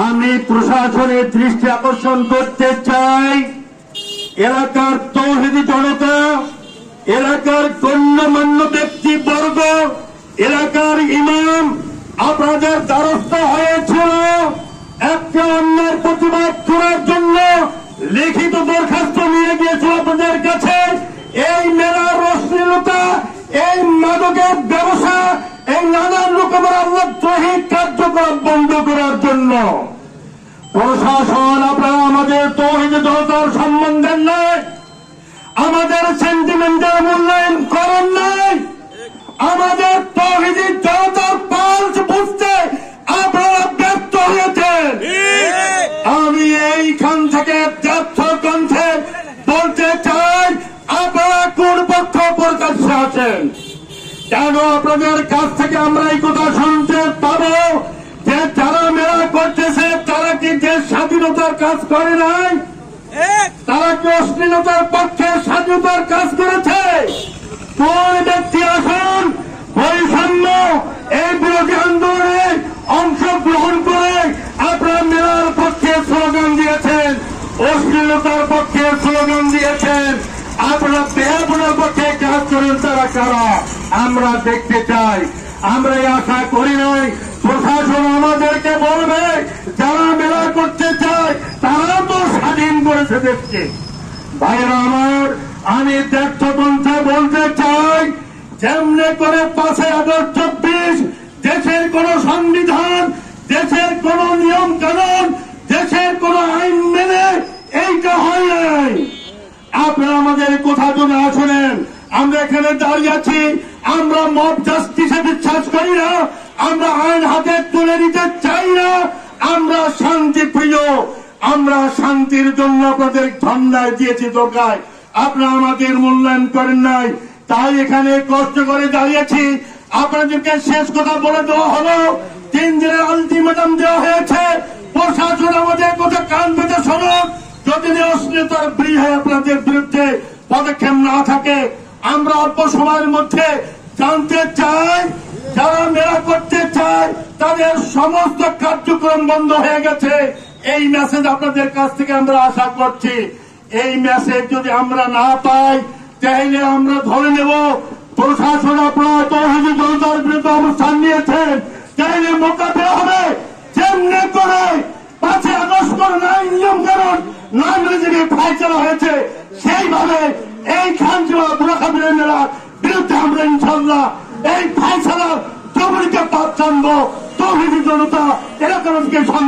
আমি প্রশাসনের দৃষ্টি আকর্ষণ করতে চাই, এলাকার তৌহিদি জনতা, এলাকার গণ্যমান্য ব্যক্তিবর্গ, এলাকার ইমাম আপনাদের দ্বারস্থ হয়েছিল একটা অন্যায়ের প্রতিবাদ করার জন্য, লিখিত দরখাস্ত নিয়ে গিয়েছিল আপনাদের কাছে। এই মেলার অশ্লীলতা, এই মাদকের ব্যবসা, এই নানান রকমের আল্লাহদ্রোহী কার্যক্রম বন্ধ করার জন্য প্রশাসন আপনারা আমাদের তৌহিদি জনতার সম্মান দেন নাই, আমাদের সেন্টিমেন্টের মূল্যায়ন করেন নাই, আমাদের তৌহিদি জনতার পালস বুঝতে আপনারা ব্যর্থ হয়েছেন। আমি এইখান থেকে ব্যর্থ কণ্ঠে বলতে চাই, আপনারা কোন পক্ষ প্রকাশ্যে আছেন? কেন আপনাদের কাছ থেকে আমরা এই কথা শুনতে পাবো যে যারা মেলা করতেছে তারা কি দেশ স্বাধীনতার কাজ করে নাই? তারা কি অশ্লীলতার পক্ষে স্বাধীনতার কাজ করেছে? কোন ব্যক্তি আসুন বৈষম্য এই বিরোধী আন্দোলনে অংশগ্রহণ করে আপনারা মেলার পক্ষে স্লোগান দিয়েছেন, অশ্লীলতার পক্ষে স্লোগান দিয়েছেন, আপনারা বেহাপনার পক্ষে কাজ করেন, তারা কারা আমরা দেখতে চাই। আমরা এই আশা করি নাই প্রশাসন আমাদেরকে বলবে যারা মেলা করতে চায় তারা তো স্বাধীন করেছে দেশকে। ভাইরা আমার, আমি ব্যর্থ কণ্ঠে বলতে চাই, যেমনে করে 5 আগস্ট 26 দেশের কোন সংবিধান, দেশের কোন নিয়ম কানুন, দেশের কোন আইন মেনে এইটা হয় নাই। আপনারা আমাদের কথা যদি শুনেন, আমরা এখানে দাঁড়িয়ে আছি, আমরা মব জাস্টিসে বিশ্বাস করি না, আমরা আইন হাতে তুলে নিতে চাই না, আমরা শান্তি প্রিয়, আমরা শান্তির জন্য আপনাদের ধর্নায় দিয়েছি দরকার, আপনারা আমাদের মূল্যায়ন করেন নাই, তাই এখানে কষ্ট করে দাঁড়িয়েছি। আপনাদেরকে শেষ কথা বলে দেওয়া হলো, 3 দিনের আলটিমেটাম দেওয়া হয়েছে, প্রশাসন আমাদের কথা কান পেতে শোনো, যদি অশ্লীলতার বিরুদ্ধে আপনাদের বিরুদ্ধে পদক্ষেপ না থাকে আমরা অল্প সময়ের মধ্যে জানতে চাই যারা মেলা করতে চায় তাদের সমস্ত কার্যক্রম বন্ধ হয়ে গেছে। এই মেসেজ আপনাদের কাছ থেকে আমরা আশা করছি। এই মেসেজ যদি আমরা না পাই তাহলে আমরা ধরে নেব প্রশাসন আপনারা তৌহিদি জনতার বিরুদ্ধে অবস্থান নিয়েছেন, তাহলে মোকাবিলা হবে যেমনি করে 5 আগস্ট করে নাই নিয়ম কানুন না মেনে যে ফাইসলা হয়েছে সেইভাবে এই খানজিমা বুড়াখাবিরের মেলার বিরুদ্ধে আমরা ইনশাল্লাহ এই ফাইসলার জবরকে পাঠ জানবো। তৌহিদি জনতা এলাকার